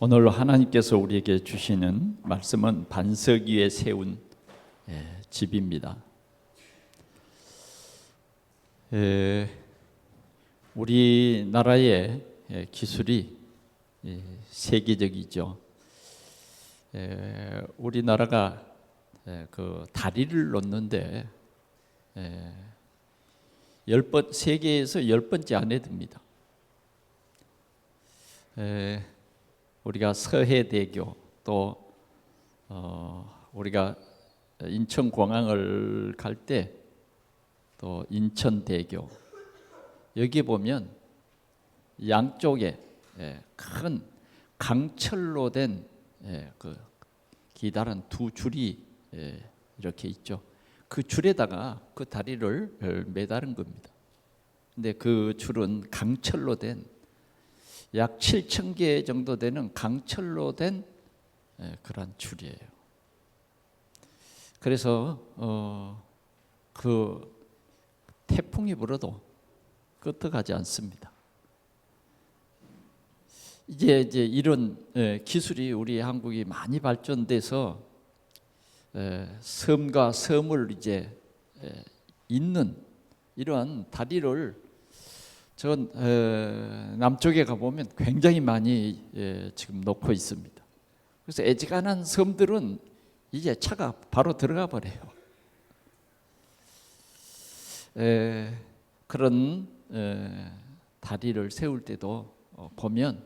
오늘 하나님께서 우리에게 주시는 말씀은 반석 위에 세운 집입니다. 우리나라의 기술이 세계적이죠. 우리나라가 그 다리를 놓는데 10번, 세계에서 10번째 안에 듭니다. 우리가 서해대교 또 우리가 인천공항을 갈 때 또 인천대교 여기 보면 양쪽에 큰 강철로 된 그 기다란 두 줄이 이렇게 있죠. 그 줄에다가 그 다리를 매다른 겁니다. 근데 그 줄은 강철로 된 약 7,000개 정도 되는 강철로 된 그런 줄이에요. 그래서 그 태풍이 불어도 끄떡하지 않습니다. 이제 이런 기술이 우리 한국이 많이 발전돼서 섬과 섬을 이제 잇는 이러한 다리를 저 남쪽에 가보면 굉장히 많이 지금 놓고 있습니다. 그래서 애지간한 섬들은 이제 차가 바로 들어가 버려요. 그런 다리를 세울 때도 보면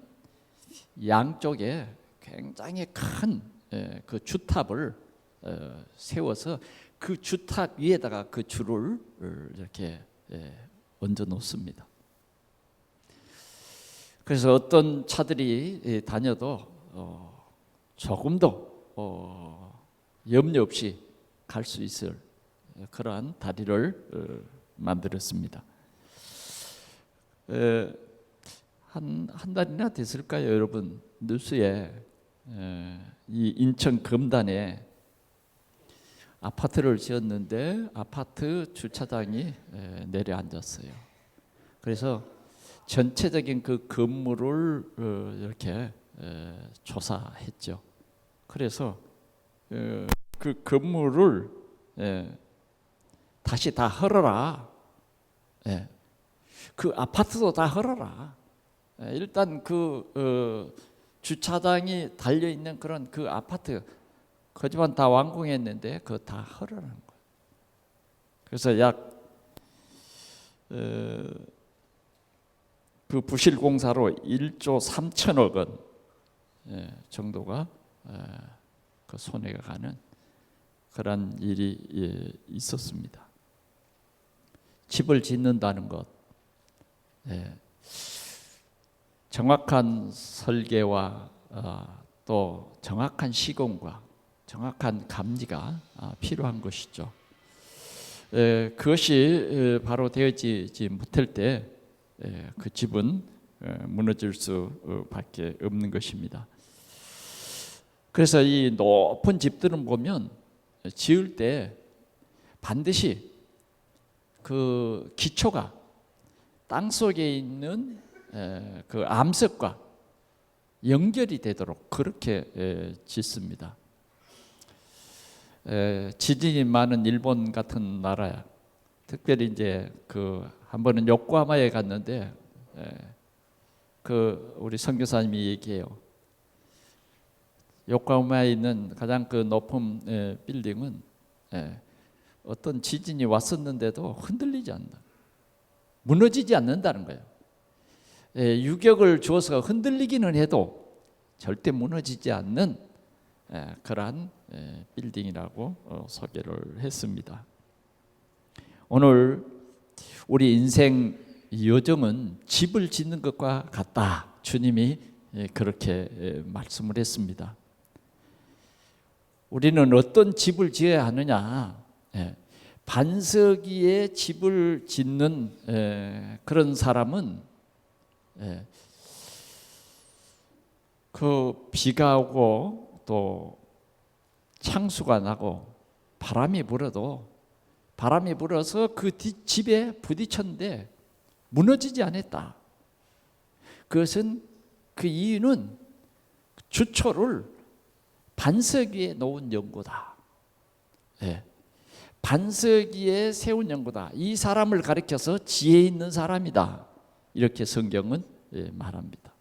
양쪽에 굉장히 큰 그 주탑을 세워서 그 주탑 위에다가 그 줄을 이렇게 얹어 놓습니다. 그래서 어떤 차들이 다녀도 조금도 염려 없이 갈 수 있을 그러한 다리를 만들었습니다. 한 달이나 됐을까요, 여러분? 뉴스에 이 인천 금단에 아파트를 지었는데 아파트 주차장이 내려앉았어요. 그래서 전체적인 그 건물을 이렇게 조사했죠. 그래서 그 건물을 다시 다 헐어라. 그 아파트도 다 헐어라. 일단 그 주차장이 달려 있는 그런 그 아파트 거지만 다 완공했는데 그거 다 헐어라는 거예요. 그래서 약 그 부실 공사로 1조 3천억 원 정도가 그 손해가 가는 그런 일이 있었습니다. 집을 짓는다는 것, 정확한 설계와 또 정확한 시공과 정확한 감리가 필요한 것이죠. 그것이 바로 되어지지 못할 때 그 집은 무너질 수밖에 없는 것입니다. 그래서 이 높은 집들은 보면 지을 때 반드시 그 기초가 땅 속에 있는 그 암석과 연결이 되도록 그렇게 짓습니다. 지진이 많은 일본 같은 나라, 특별히 이제 그 한 번은 요코하마에 갔는데 그 우리 선교사님이 얘기해요. 요코하마에 있는 가장 그 높은 빌딩은 어떤 지진이 왔었는데도 흔들리지 않는다. 무너지지 않는다는 거예요. 유격을 주어서 흔들리기는 해도 절대 무너지지 않는 그러한 빌딩이라고 소개를 했습니다. 오늘 우리 인생 여정은 집을 짓는 것과 같다. 주님이 그렇게 말씀을 했습니다. 우리는 어떤 집을 지어야 하느냐? 반석 위에 집을 짓는 그런 사람은 그 비가 오고 또 창수가 나고 바람이 불어서 그 집에 부딪혔는데 무너지지 않았다. 그것은 그 이유는 주초를 반석 위에 놓은 연고다. 예. 반석 위에 세운 연고다. 이 사람을 가리켜서 지혜 있는 사람이다. 이렇게 성경은 말합니다.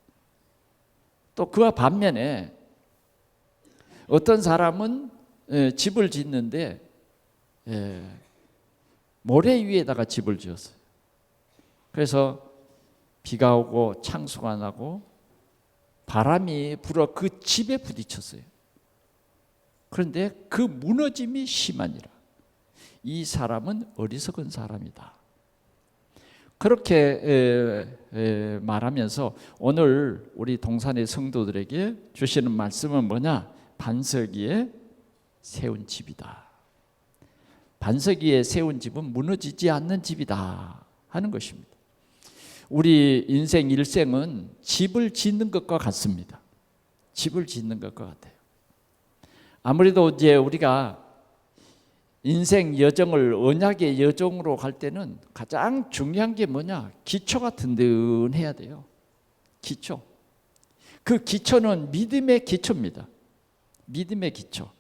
또 그와 반면에 어떤 사람은 집을 짓는데 모래 위에다가 집을 지었어요. 그래서 비가 오고 창수가 나고 바람이 불어 그 집에 부딪혔어요. 그런데 그 무너짐이 심하니라. 이 사람은 어리석은 사람이다. 그렇게 말하면서 오늘 우리 동산의 성도들에게 주시는 말씀은 뭐냐? 반석 위에 세운 집이다. 반석 위에 세운 집은 무너지지 않는 집이다 하는 것입니다. 우리 인생 일생은 집을 짓는 것과 같습니다. 집을 짓는 것과 같아요. 아무래도 이제 우리가 인생 여정을 언약의 여정으로 갈 때는 가장 중요한 게 뭐냐? 기초가 든든해야 돼요. 기초. 그 기초는 믿음의 기초입니다. 믿음의 기초.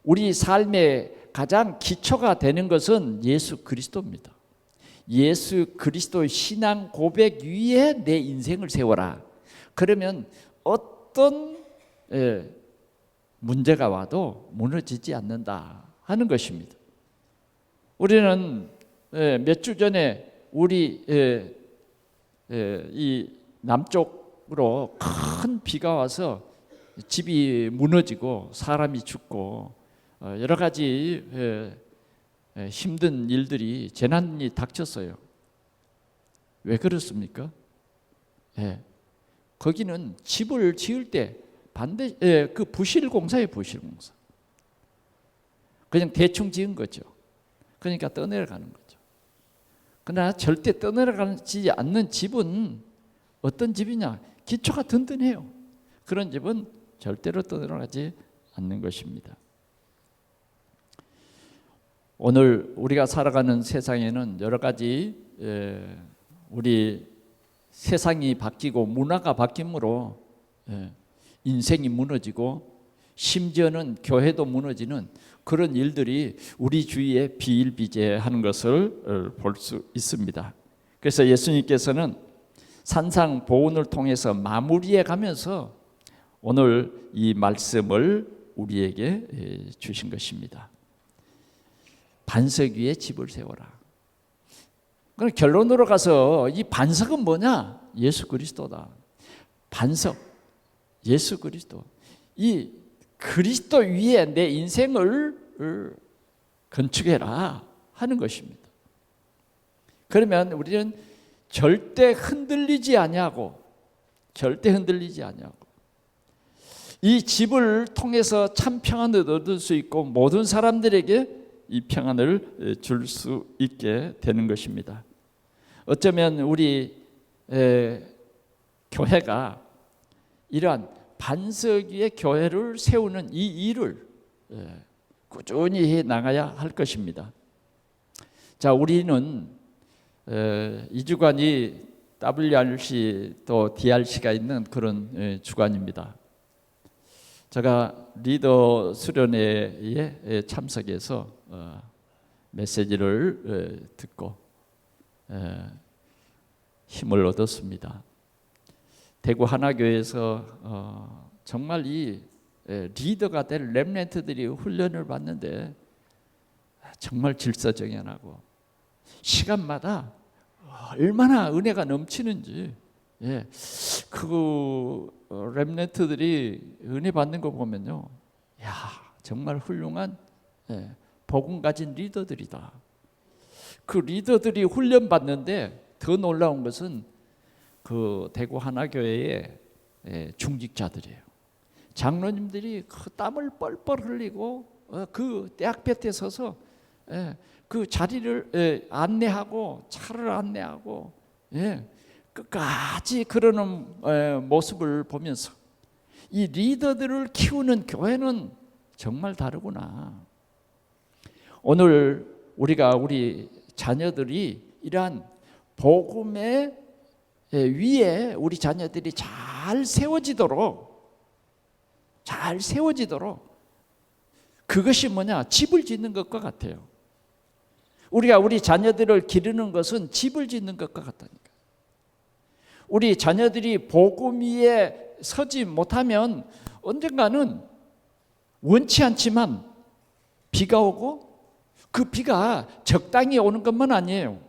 우리 삶의 가장 기초가 되는 것은 예수 그리스도입니다. 예수 그리스도의 신앙 고백 위에 내 인생을 세워라. 그러면 어떤 문제가 와도 무너지지 않는다 하는 것입니다. 우리는 몇 주 전에 우리 이 남쪽으로 큰 비가 와서 집이 무너지고 사람이 죽고 여러 가지 힘든 일들이 재난이 닥쳤어요. 왜 그렇습니까? 거기는 집을 지을 때 그 부실공사예요. 부실공사. 그냥 대충 지은 거죠. 그러니까 떠내려가는 거죠. 그러나 절대 떠내려가지 않는 집은 어떤 집이냐? 기초가 든든해요. 그런 집은 절대로 떠내려가지 않는 것입니다. 오늘 우리가 살아가는 세상에는 여러 가지 우리 세상이 바뀌고 문화가 바뀌므로 인생이 무너지고 심지어는 교회도 무너지는 그런 일들이 우리 주위에 비일비재하는 것을 볼 수 있습니다. 그래서 예수님께서는 산상보훈을 통해서 마무리해 가면서 오늘 이 말씀을 우리에게 주신 것입니다. 반석 위에 집을 세워라. 그럼 결론으로 가서 이 반석은 뭐냐? 예수 그리스도다. 반석, 예수 그리스도. 이 그리스도 위에 내 인생을 건축해라 하는 것입니다. 그러면 우리는 절대 흔들리지 아니하고 이 집을 통해서 참 평안을 얻을 수 있고 모든 사람들에게 이 평안을 줄 수 있게 되는 것입니다. 어쩌면 우리 교회가 이러한 반석 위에 교회를 세우는 이 일을 꾸준히 해 나가야 할 것입니다. 자, 우리는 2주간이 WRC 또 DRC가 있는 그런 주간입니다. 제가 리더 수련회에 참석해서 메시지를 듣고 힘을 얻었습니다. 대구 하나교회에서 정말 이 리더가 될 렘넌트들이 훈련을 받는데 정말 질서정연하고 시간마다 얼마나 은혜가 넘치는지 그 렘넌트들이 은혜 받는 거 보면요, 야 정말 훌륭한 복음 가진 리더들이다. 그 리더들이 훈련 받는데 더 놀라운 것은 그 대구 하나교회의 중직자들이에요. 장로님들이 그 땀을 뻘뻘 흘리고 그 대학볕에 서서 그 자리를 안내하고 차를 안내하고 끝까지 그러는 모습을 보면서 이 리더들을 키우는 교회는 정말 다르구나. 오늘 우리가 우리 자녀들이 이러한 복음의 위에 우리 자녀들이 잘 세워지도록 잘 세워지도록, 그것이 뭐냐? 집을 짓는 것과 같아요. 우리가 우리 자녀들을 기르는 것은 집을 짓는 것과 같다니까. 우리 자녀들이 복음 위에 서지 못하면 언젠가는 원치 않지만 비가 오고, 그 비가 적당히 오는 것만 아니에요.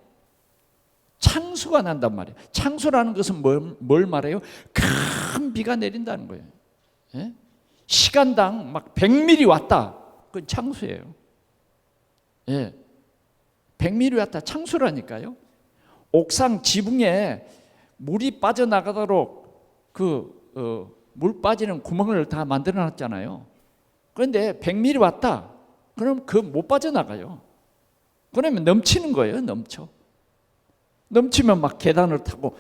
창수가 난단 말이에요. 창수라는 것은 뭘 말해요? 큰 비가 내린다는 거예요. 예? 시간당 막 100mm 왔다. 그건 창수예요. 예. 100mm 왔다. 창수라니까요. 옥상 지붕에 물이 빠져나가도록 물 빠지는 구멍을 다 만들어 놨잖아요. 그런데 100mm 왔다. 그럼 그 못 빠져나가요. 그러면 넘치는 거예요. 넘치면 막 계단을 타고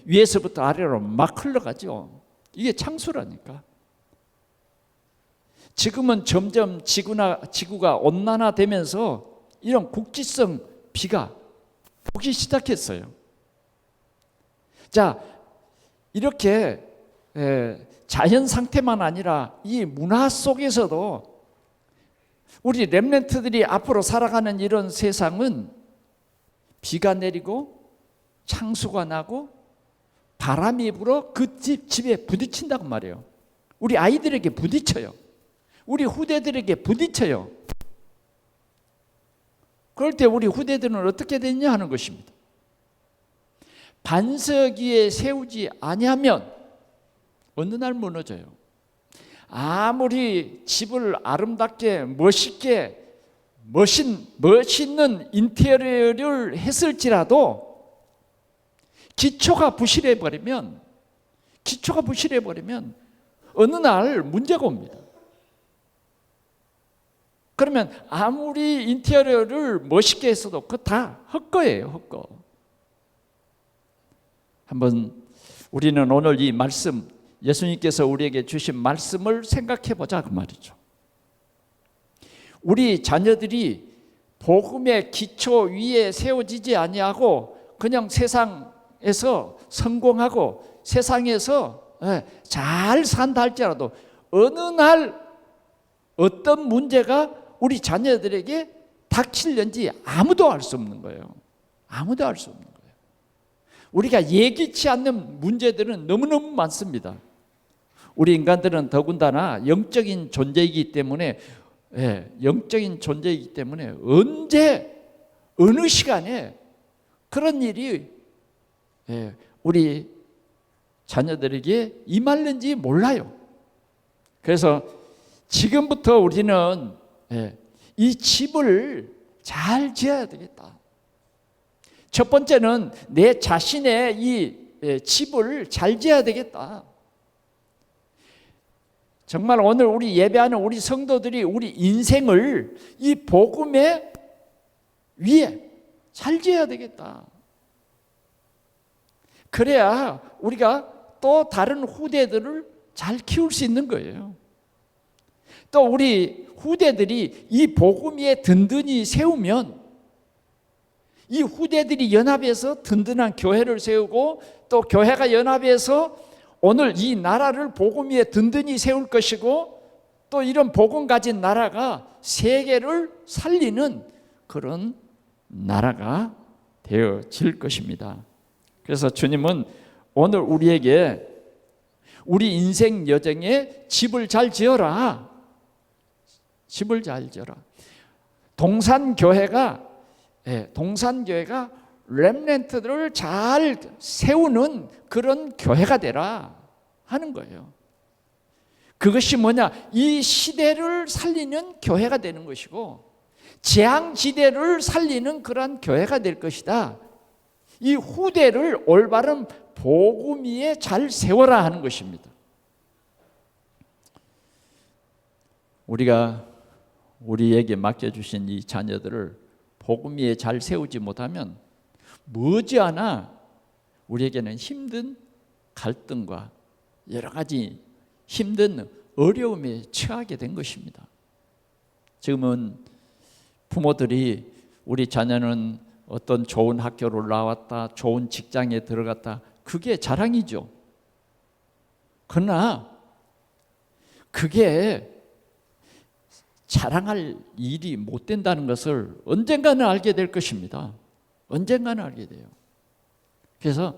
위에서부터 아래로 막 흘러가죠. 이게 창수라니까. 지금은 점점 지구가 온난화되면서 이런 국지성 비가 오기 시작했어요. 자, 이렇게 자연 상태만 아니라 이 문화 속에서도 우리 렘넌트들이 앞으로 살아가는 이런 세상은 비가 내리고 창수가 나고 바람이 불어 그 집에 부딪힌다고 말이에요. 우리 아이들에게 부딪혀요. 우리 후대들에게 부딪혀요. 그럴 때 우리 후대들은 어떻게 되느냐 하는 것입니다. 반석 위에 세우지 아니하면 어느 날 무너져요. 아무리 집을 아름답게 멋있게 멋있는 인테리어를 했을지라도 기초가 부실해 버리면 어느 날 문제가 옵니다. 그러면 아무리 인테리어를 멋있게 했어도 그거 다 헛거예요. 헛거. 한번 우리는 오늘 이 말씀, 예수님께서 우리에게 주신 말씀을 생각해 보자 그 말이죠. 우리 자녀들이 복음의 기초 위에 세워지지 아니하고 그냥 세상에서 성공하고 세상에서 잘 산다 할지라도 어느 날 어떤 문제가 우리 자녀들에게 닥칠는지 아무도 알 수 없는 거예요. 아무도 알 수 없는 거예요. 우리가 예기치 않는 문제들은 너무너무 많습니다. 우리 인간들은 더군다나 영적인 존재이기 때문에 언제 어느 시간에 그런 일이 우리 자녀들에게 임할는지 몰라요. 그래서 지금부터 우리는 이 집을 잘 지어야 되겠다. 첫 번째는 내 자신의 이 집을 잘 지어야 되겠다. 정말 오늘 우리 예배하는 우리 성도들이 우리 인생을 이 복음의 위에 잘 지어야 되겠다. 그래야 우리가 또 다른 후대들을 잘 키울 수 있는 거예요. 또 우리 후대들이 이 복음 위에 든든히 세우면 이 후대들이 연합해서 든든한 교회를 세우고 또 교회가 연합해서 오늘 이 나라를 복음 위에 든든히 세울 것이고 또 이런 복음 가진 나라가 세계를 살리는 그런 나라가 되어질 것입니다. 그래서 주님은 오늘 우리에게 우리 인생 여정에 집을 잘 지어라. 집을 잘 지어라. 동산교회가 렘넌트들을 잘 세우는 그런 교회가 되라 하는 거예요. 그것이 뭐냐? 이 시대를 살리는 교회가 되는 것이고 재앙지대를 살리는 그런 교회가 될 것이다. 이 후대를 올바른 복음 위에 잘 세워라 하는 것입니다. 우리가 우리에게 맡겨주신 이 자녀들을 복음 위에 잘 세우지 못하면 머지않아 우리에게는 힘든 갈등과 여러 가지 힘든 어려움에 처하게 된 것입니다. 지금은 부모들이 우리 자녀는 어떤 좋은 학교를 나왔다, 좋은 직장에 들어갔다, 그게 자랑이죠. 그러나 그 그게 자랑할 일이 못 된다는 것을 언젠가는 알게 될 것입니다. 언젠가는 알게 돼요. 그래서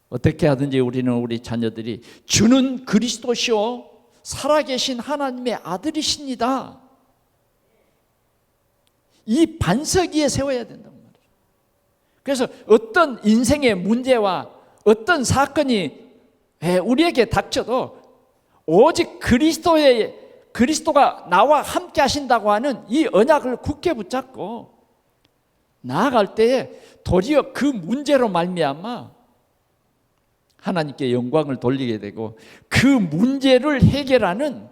어떻게 하든지 우리는 우리 자녀들이 주는 그리스도시요 살아계신 하나님의 아들이십니다, 이 반석 위에 세워야 된단 말이에요. 그래서 어떤 인생의 문제와 어떤 사건이 우리에게 닥쳐도 오직 그리스도가 나와 함께 하신다고 하는 이 언약을 굳게 붙잡고 나아갈 때에 도리어 그 문제로 말미암아 하나님께 영광을 돌리게 되고 그 문제를 해결하는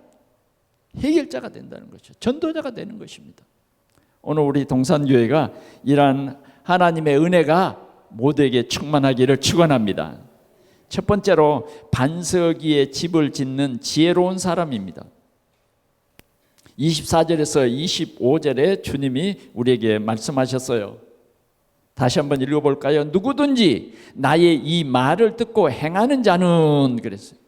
해결자가 된다는 것이죠. 전도자가 되는 것입니다. 오늘 우리 동산교회가 이러한 하나님의 은혜가 모두에게 충만하기를 축원합니다. 첫 번째로 반석 위에 집을 짓는 지혜로운 사람입니다. 24절에서 25절에 주님이 우리에게 말씀하셨어요. 다시 한번 읽어볼까요? 누구든지 나의 이 말을 듣고 행하는 자는, 그랬어요.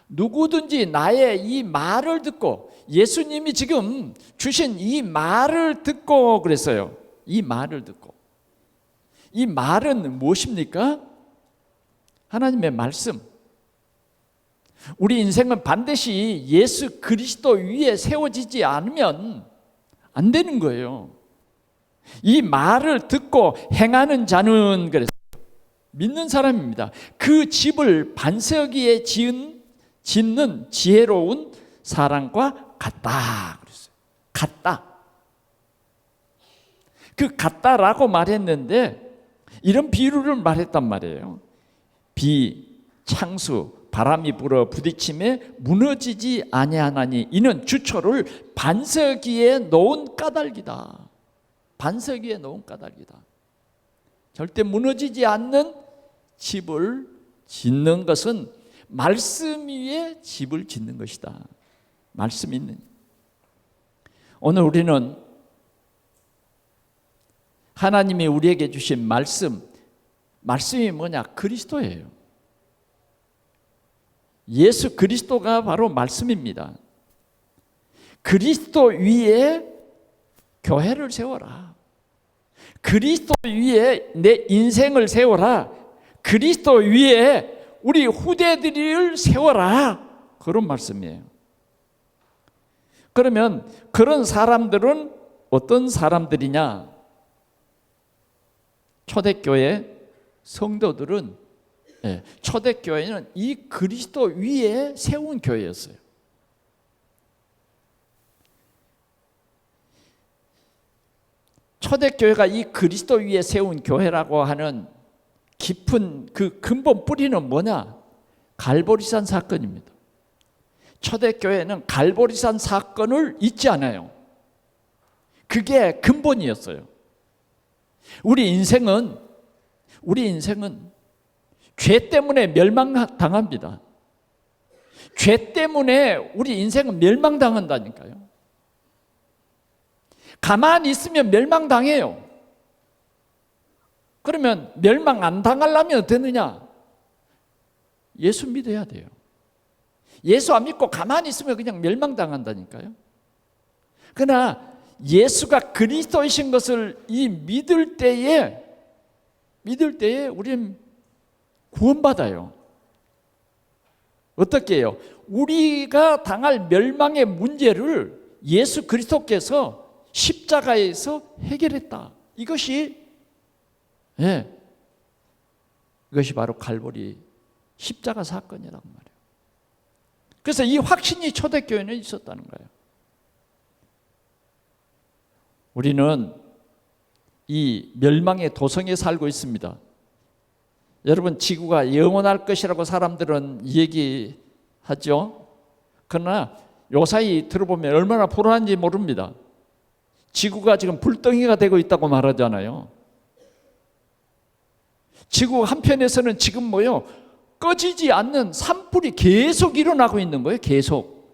누구든지 나의 이 말을 듣고, 예수님이 지금 주신 이 말을 듣고 그랬어요. 이 말을 듣고. 이 말은 무엇입니까? 하나님의 말씀. 우리 인생은 반드시 예수 그리스도 위에 세워지지 않으면 안 되는 거예요. 이 말을 듣고 행하는 자는, 그래서 믿는 사람입니다. 그 집을 반석 위에 짓는 지혜로운 사람과 같다 그랬어요. 같다. 그 같다라고 말했는데 이런 비유를 말했단 말이에요. 비, 창수, 바람이 불어 부딪힘에 무너지지 아니하나니 이는 주초를 반석 위에 놓은 까닭이다. 반석 위에 놓은 까닭이다. 절대 무너지지 않는 집을 짓는 것은 말씀 위에 집을 짓는 것이다. 말씀 있는. 오늘 우리는 하나님이 우리에게 주신 말씀이 뭐냐? 그리스도예요. 예수 그리스도가 바로 말씀입니다. 그리스도 위에 교회를 세워라. 그리스도 위에 내 인생을 세워라. 그리스도 위에 우리 후대들을 세워라. 그런 말씀이에요. 그러면 그런 사람들은 어떤 사람들이냐? 초대교회 성도들은, 초대교회는 이 그리스도 위에 세운 교회였어요. 초대교회가 이 그리스도 위에 세운 교회라고 하는 깊은 그 근본 뿌리는 뭐냐? 갈보리산 사건입니다. 초대교회는 갈보리산 사건을 잊지 않아요. 그게 근본이었어요. 우리 인생은 죄 때문에 멸망당합니다. 죄 때문에 우리 인생은 멸망당한다니까요. 가만히 있으면 멸망당해요. 그러면 멸망 안 당하려면 어떻느냐? 예수 믿어야 돼요. 예수 안 믿고 가만히 있으면 그냥 멸망당한다니까요. 그러나 예수가 그리스도이신 것을 믿을 때에 우리는 구원받아요. 어떻게 해요? 우리가 당할 멸망의 문제를 예수 그리스도께서 십자가에서 해결했다. 이것이 바로 갈보리 십자가 사건이란 말이에요. 그래서 이 확신이 초대교회는 있었다는 거예요. 우리는 이 멸망의 도성에 살고 있습니다. 여러분, 지구가 영원할 것이라고 사람들은 얘기하죠. 그러나 요사이 들어보면 얼마나 불안한지 모릅니다. 지구가 지금 불덩이가 되고 있다고 말하잖아요. 지구 한편에서는 지금 꺼지지 않는 산불이 계속 일어나고 있는 거예요. 계속.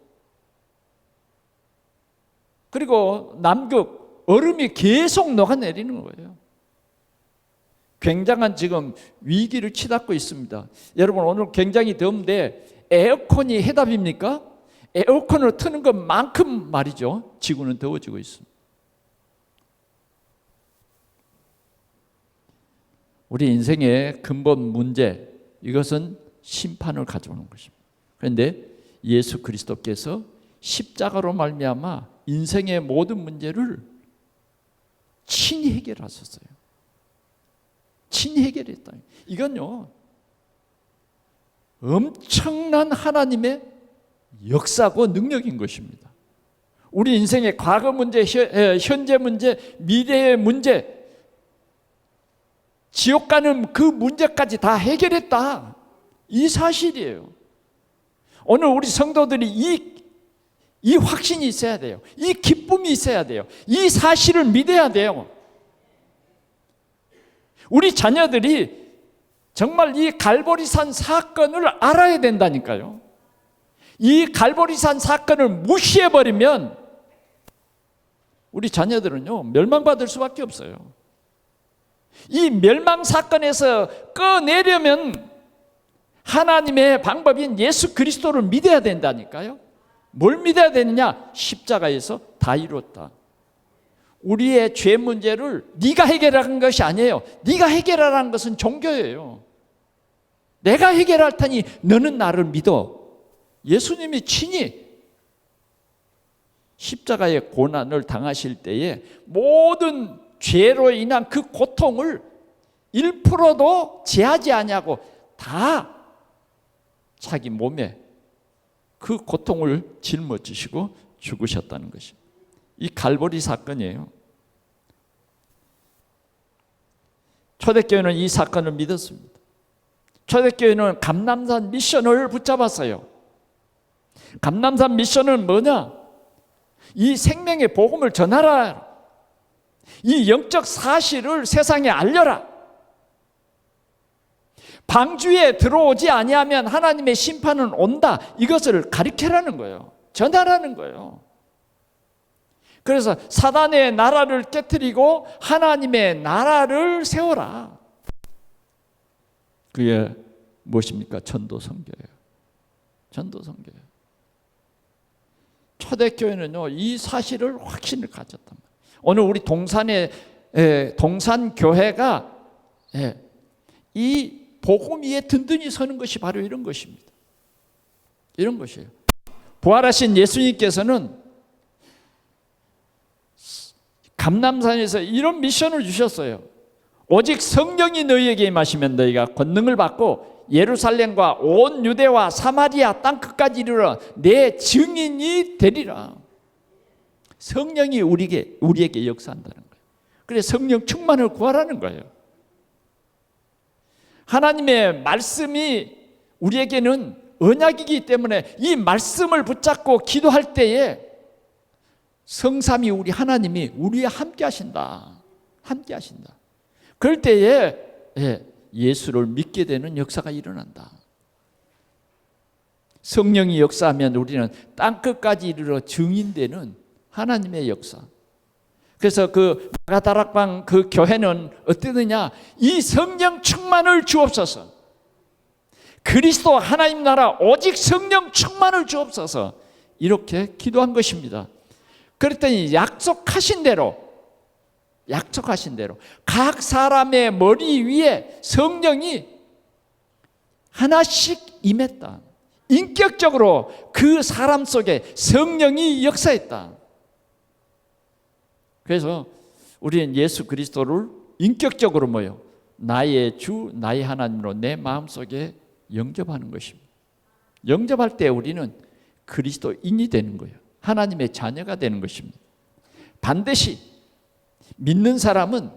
그리고 남극 얼음이 계속 녹아내리는 거예요. 굉장한 지금 위기를 치닫고 있습니다. 여러분, 오늘 굉장히 더운데 에어컨이 해답입니까? 에어컨을 트는 것만큼 말이죠, 지구는 더워지고 있습니다. 우리 인생의 근본 문제, 이것은 심판을 가져오는 것입니다. 그런데 예수 그리스도께서 십자가로 말미암아 인생의 모든 문제를 친히 해결하셨어요. 친히 해결했다. 이건요, 엄청난 하나님의 역사고 능력인 것입니다. 우리 인생의 과거 문제, 현재 문제, 미래의 문제, 지옥 가는 그 문제까지 다 해결했다. 이 사실이에요. 오늘 우리 성도들이 이 확신이 있어야 돼요. 이 기쁨이 있어야 돼요. 이 사실을 믿어야 돼요. 우리 자녀들이 정말 이 갈보리산 사건을 알아야 된다니까요. 이 갈보리산 사건을 무시해버리면 우리 자녀들은요, 멸망받을 수밖에 없어요. 이 멸망 사건에서 꺼내려면 하나님의 방법인 예수 그리스도를 믿어야 된다니까요. 뭘 믿어야 되느냐? 십자가에서 다 이뤘다. 우리의 죄 문제를 네가 해결하는 것이 아니에요. 네가 해결하라는 것은 종교예요. 내가 해결할 테니 너는 나를 믿어. 예수님이 친히 십자가의 고난을 당하실 때에 모든 죄로 인한 그 고통을 1%도 제하지 아니하고 다 자기 몸에 그 고통을 짊어지시고 죽으셨다는 것이 이 갈보리 사건이에요. 초대교회는 이 사건을 믿었습니다. 초대교회는 감람산 미션을 붙잡았어요. 감람산 미션은 뭐냐? 이 생명의 복음을 전하라. 이 영적 사실을 세상에 알려라. 방주에 들어오지 아니하면 하나님의 심판은 온다. 이것을 가르치라는 거예요. 전하라는 거예요. 그래서 사단의 나라를 깨트리고 하나님의 나라를 세워라. 그게 무엇입니까? 전도선교예요. 전도선교예요. 초대교회는요, 이 사실을 확신을 가졌단 말이에요. 오늘 우리 동산교회가 이 복음 위에 든든히 서는 것이 바로 이런 것입니다. 이런 것이에요. 부활하신 예수님께서는 감람산에서 이런 미션을 주셨어요. 오직 성령이 너희에게 임하시면 너희가 권능을 받고 예루살렘과 온 유대와 사마리아 땅끝까지 이르러 내 증인이 되리라. 성령이 우리에게 역사한다는 거예요. 그래서 성령 충만을 구하라는 거예요. 하나님의 말씀이 우리에게는 언약이기 때문에 이 말씀을 붙잡고 기도할 때에 성삼위 우리 하나님이 우리와 함께 하신다. 함께 하신다. 그럴 때에 예수를 믿게 되는 역사가 일어난다. 성령이 역사하면 우리는 땅끝까지 이르러 증인되는 하나님의 역사. 그래서 그 마가다락방 그 교회는 어떠느냐? 이 성령 충만을 주옵소서. 그리스도 하나님 나라 오직 성령 충만을 주옵소서. 이렇게 기도한 것입니다. 그랬더니 약속하신 대로 각 사람의 머리 위에 성령이 하나씩 임했다. 인격적으로 그 사람 속에 성령이 역사했다. 그래서 우리는 예수 그리스도를 인격적으로 나의 주, 나의 하나님으로 내 마음속에 영접하는 것입니다. 영접할 때 우리는 그리스도인이 되는 거예요. 하나님의 자녀가 되는 것입니다. 반드시 믿는 사람은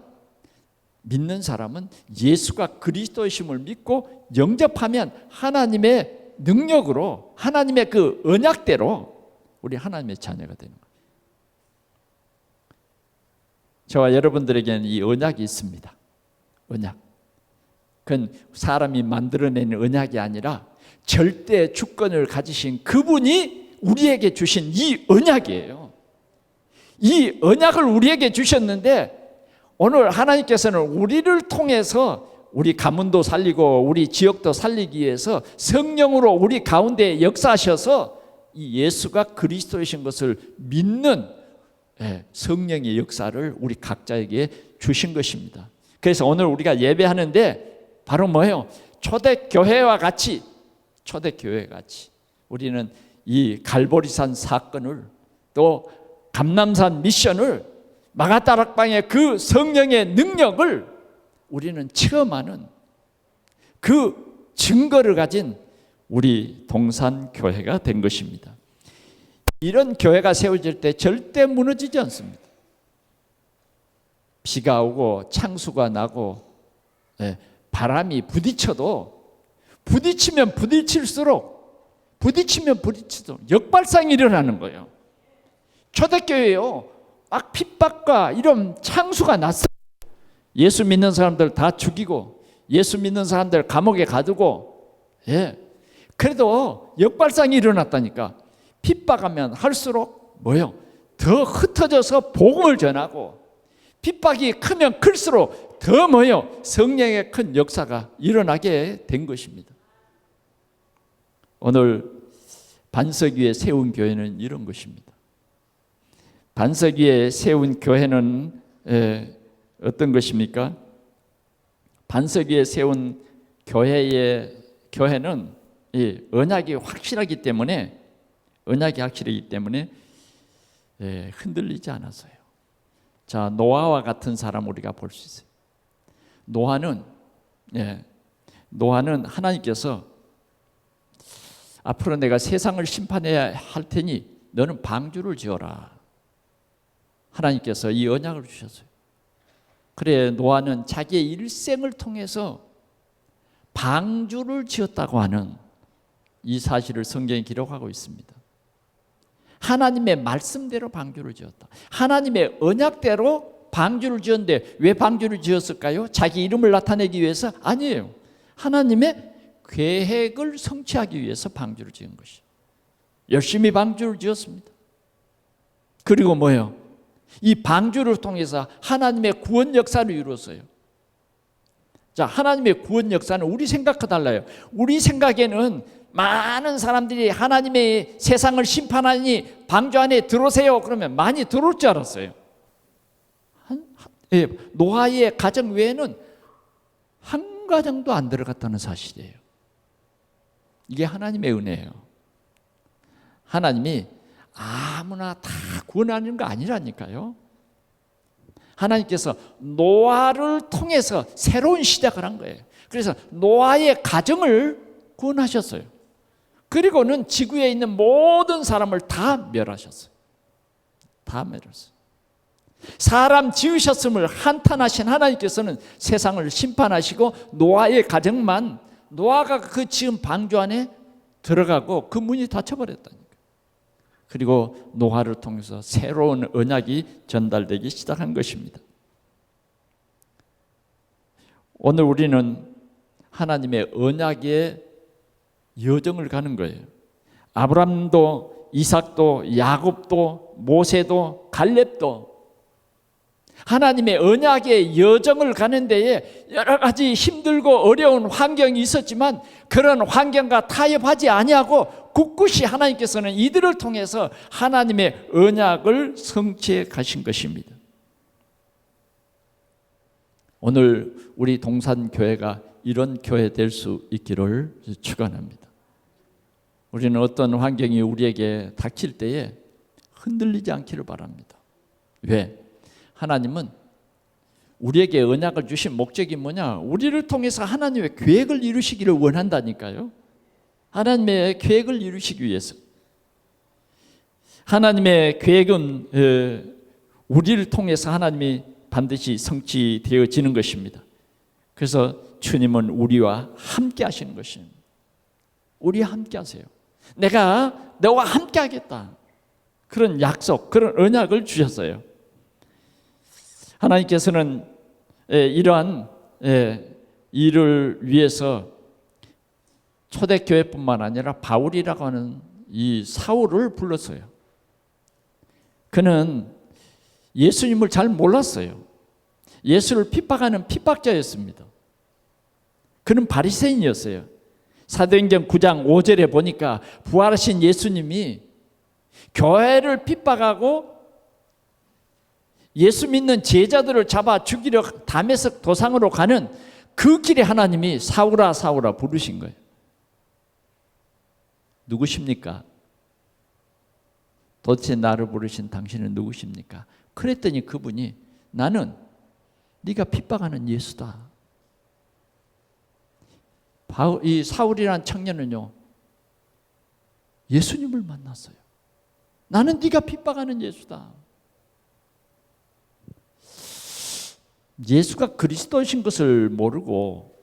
예수가 그리스도이심을 믿고 영접하면 하나님의 능력으로, 하나님의 그 언약대로 우리 하나님의 자녀가 되는 거예요. 저와 여러분들에게는 이 언약이 있습니다. 언약. 그건 사람이 만들어내는 언약이 아니라 절대 주권을 가지신 그분이 우리에게 주신 이 언약이에요. 이 언약을 우리에게 주셨는데 오늘 하나님께서는 우리를 통해서 우리 가문도 살리고 우리 지역도 살리기 위해서 성령으로 우리 가운데 역사하셔서 이 예수가 그리스도이신 것을 믿는 성령의 역사를 우리 각자에게 주신 것입니다. 그래서 오늘 우리가 예배하는데 바로 뭐예요? 초대교회와 같이 우리는 이 갈보리산 사건을 또 감람산 미션을 마가다락방의 그 성령의 능력을 우리는 체험하는 그 증거를 가진 우리 동산교회가 된 것입니다. 이런 교회가 세워질 때 절대 무너지지 않습니다. 비가 오고 창수가 나고 바람이 부딪히면 부딪힐수록 역발상이 일어나는 거예요. 초대교회요, 막 핍박과 이런 창수가 났어요. 예수 믿는 사람들 다 죽이고 예수 믿는 사람들 감옥에 가두고, 그래도 역발상이 일어났다니까. 핍박하면 할수록 뭐예요? 더 흩어져서 복음을 전하고, 핍박이 크면 클수록 더 뭐예요? 성령의 큰 역사가 일어나게 된 것입니다. 오늘 반석 위에 세운 교회는 이런 것입니다. 반석 위에 세운 교회는 어떤 것입니까? 반석 위에 세운 교회는 이 언약이 확실하기 때문에 흔들리지 않았어요. 자, 노아와 같은 사람 우리가 볼 수 있어요. 노아는 하나님께서 앞으로 내가 세상을 심판해야 할 테니 너는 방주를 지어라. 하나님께서 이 언약을 주셨어요. 그래, 노아는 자기의 일생을 통해서 방주를 지었다고 하는 이 사실을 성경에 기록하고 있습니다. 하나님의 말씀대로 방주를 지었다. 하나님의 언약대로 방주를 지었는데 왜 방주를 지었을까요? 자기 이름을 나타내기 위해서? 아니에요. 하나님의 계획을 성취하기 위해서 방주를 지은 것이에요. 열심히 방주를 지었습니다. 그리고 뭐예요? 이 방주를 통해서 하나님의 구원 역사를 이루었어요. 자, 하나님의 구원 역사는 우리 생각과 달라요. 우리 생각에는 많은 사람들이 하나님의 세상을 심판하니 방주 안에 들어오세요 그러면 많이 들어올 줄 알았어요. 노아의 가정 외에는 한 가정도 안 들어갔다는 사실이에요. 이게 하나님의 은혜예요. 하나님이 아무나 다 구원하는 거 아니라니까요. 하나님께서 노아를 통해서 새로운 시작을 한 거예요. 그래서 노아의 가정을 구원하셨어요. 그리고는 지구에 있는 모든 사람을 다 멸하셨어요. 다 멸했어요. 사람 지으셨음을 한탄하신 하나님께서는 세상을 심판하시고 노아의 가정만, 노아가 그 지은 방주 안에 들어가고 그 문이 닫혀버렸다니까. 그리고 노아를 통해서 새로운 언약이 전달되기 시작한 것입니다. 오늘 우리는 하나님의 언약의 여정을 가는 거예요. 아브라함도 이삭도 야곱도 모세도 갈렙도 하나님의 언약의 여정을 가는 데에 여러 가지 힘들고 어려운 환경이 있었지만 그런 환경과 타협하지 아니하고 굳굳이 하나님께서는 이들을 통해서 하나님의 언약을 성취해 가신 것입니다. 오늘 우리 동산교회가 이런 교회 될 수 있기를 축원합니다. 우리는 어떤 환경이 우리에게 닥칠 때에 흔들리지 않기를 바랍니다. 왜? 하나님은 우리에게 언약을 주신 목적이 뭐냐? 우리를 통해서 하나님의 계획을 이루시기를 원한다니까요. 하나님의 계획을 이루시기 위해서. 하나님의 계획은 우리를 통해서 하나님이 반드시 성취되어지는 것입니다. 그래서 주님은 우리와 함께 하시는 것입니다. 우리와 함께 하세요. 내가 너와 함께 하겠다. 그런 약속, 그런 언약을 주셨어요. 하나님께서는 이러한 일을 위해서 초대교회뿐만 아니라 바울이라고 하는 이 사울을 불렀어요. 그는 예수님을 잘 몰랐어요. 예수를 핍박하는 핍박자였습니다. 그는 바리새인이었어요. 사도행전 9장 5절에 보니까 부활하신 예수님이 교회를 핍박하고 예수 믿는 제자들을 잡아 죽이려 다메섹 도상으로 가는 그 길에 하나님이 사울아 사울아 부르신 거예요. 누구십니까? 도대체 나를 부르신 당신은 누구십니까? 그랬더니 그분이 나는 네가 핍박하는 예수다. 이 사울이라는 청년은요, 예수님을 만났어요. 나는 네가 핍박하는 예수다. 예수가 그리스도이신 것을 모르고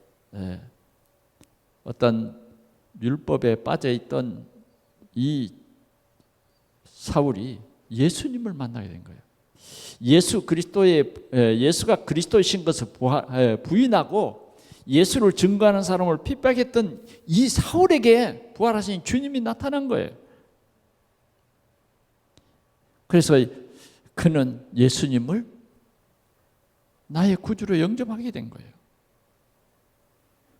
어떤 율법에 빠져있던 이 사울이 예수님을 만나게 된 거예요. 예수가 그리스도이신 것을 부인하고 예수를 증거하는 사람을 핍박했던 이 사울에게 부활하신 주님이 나타난 거예요. 그래서 그는 예수님을 나의 구주로 영접하게 된 거예요.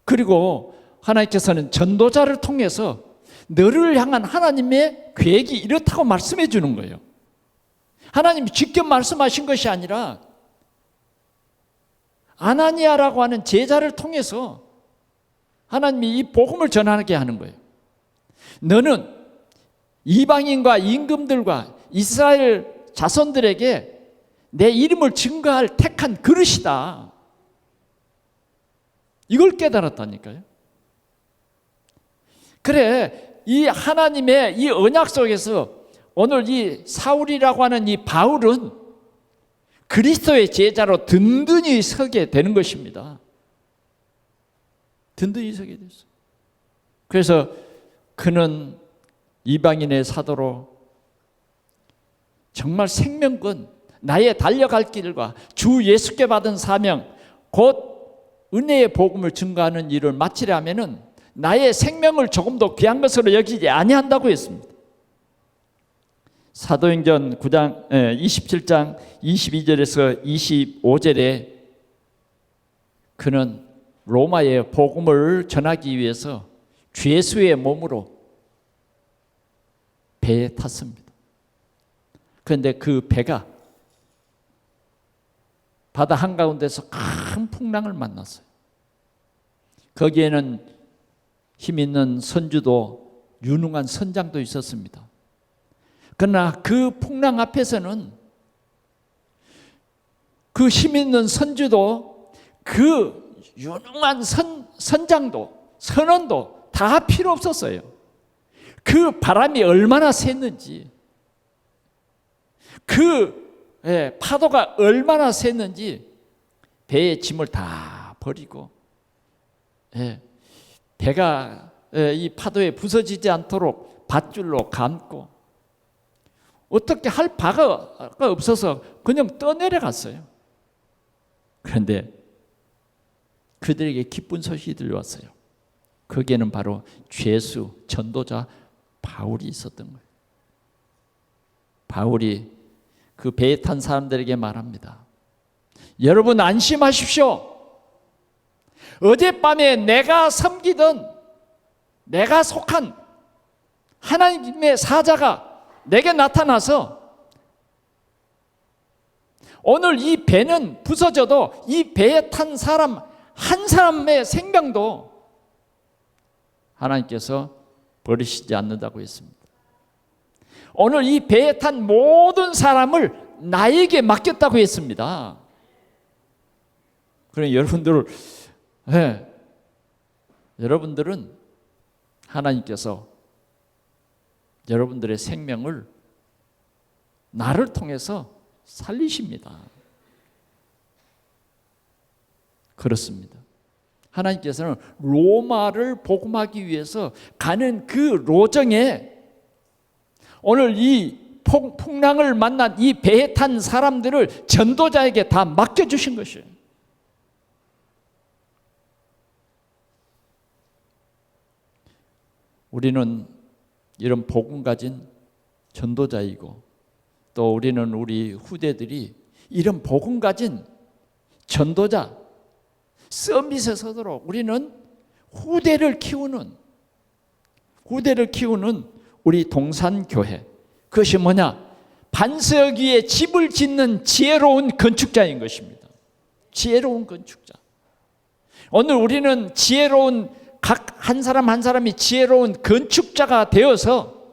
그리고 하나님께서는 전도자를 통해서 너를 향한 하나님의 계획이 이렇다고 말씀해 주는 거예요. 하나님이 직접 말씀하신 것이 아니라 아나니아라고 하는 제자를 통해서 하나님이 이 복음을 전하게 하는 거예요. 너는 이방인과 임금들과 이스라엘 자손들에게 내 이름을 증거할 택한 그릇이다. 이걸 깨달았다니까요. 그래, 이 하나님의 이 언약 속에서 오늘 이 사울이라고 하는 이 바울은 그리스도의 제자로 든든히 서게 되는 것입니다. 든든히 서게 됐어요. 그래서 그는 이방인의 사도로 정말 생명권, 나의 달려갈 길과 주 예수께 받은 사명, 곧 은혜의 복음을 증거하는 일을 마치려면은 나의 생명을 조금도 귀한 것으로 여기지 아니한다고 했습니다. 사도행전 9장 27장 22절에서 25절에 그는 로마의 복음을 전하기 위해서 죄수의 몸으로 배에 탔습니다. 그런데 그 배가 바다 한가운데서 큰 풍랑을 만났어요. 거기에는 힘 있는 선주도 유능한 선장도 있었습니다. 그러나 그 풍랑 앞에서는 그 힘 있는 선주도 그 유능한 선장도 선원도 다 필요 없었어요. 그 바람이 얼마나 셌는지, 그 파도가 얼마나 셌는지 배의 짐을 다 버리고 배가 이 파도에 부서지지 않도록 밧줄로 감고 어떻게 할 바가 없어서 그냥 떠내려갔어요. 그런데 그들에게 기쁜 소식이 들려왔어요. 거기에는 바로 죄수, 전도자 바울이 있었던 거예요. 바울이 그 배에 탄 사람들에게 말합니다. 여러분 안심하십시오. 어젯밤에 내가 섬기던, 내가 속한 하나님의 사자가 내게 나타나서 오늘 이 배는 부서져도 이 배에 탄 사람 한 사람의 생명도 하나님께서 버리시지 않는다고 했습니다. 오늘 이 배에 탄 모든 사람을 나에게 맡겼다고 했습니다. 그러니 여러분들은 하나님께서 여러분들의 생명을 나를 통해서 살리십니다. 그렇습니다. 하나님께서는 로마를 복음하기 위해서 가는 그 로정에 오늘 이 풍랑을 만난 이 배에 탄 사람들을 전도자에게 다 맡겨주신 것이에요. 우리는 이런 복음 가진 전도자이고 또 우리는 우리 후대들이 이런 복음 가진 전도자 서밋에 서도록 우리는 후대를 키우는 우리 동산교회 그것이 뭐냐? 반석 위에 집을 짓는 지혜로운 건축자인 것입니다. 지혜로운 건축자. 오늘 우리는 지혜로운 각 한 사람 한 사람이 지혜로운 건축자가 되어서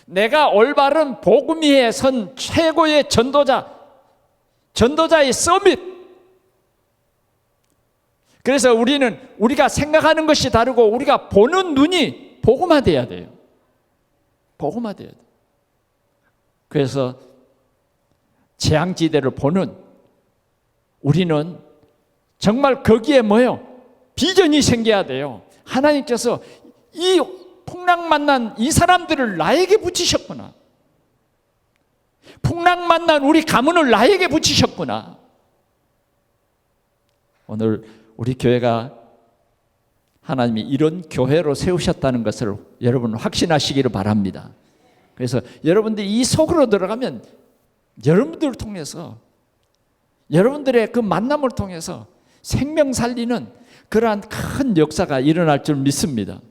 내가 올바른 복음 위에 선 최고의 전도자의 서밋. 그래서 우리가 생각하는 것이 다르고 우리가 보는 눈이 복음화돼야 돼요. 복음화돼야 돼요. 그래서 재앙지대를 보는 우리는 정말 거기에 비전이 생겨야 돼요. 하나님께서 이 풍랑 만난 이 사람들을 나에게 붙이셨구나. 풍랑 만난 우리 가문을 나에게 붙이셨구나. 오늘 우리 교회가 하나님이 이런 교회로 세우셨다는 것을 여러분 확신하시기를 바랍니다. 그래서 여러분들이 이 속으로 들어가면 여러분들을 통해서 여러분들의 그 만남을 통해서 생명 살리는 그러한 큰 역사가 일어날 줄 믿습니다.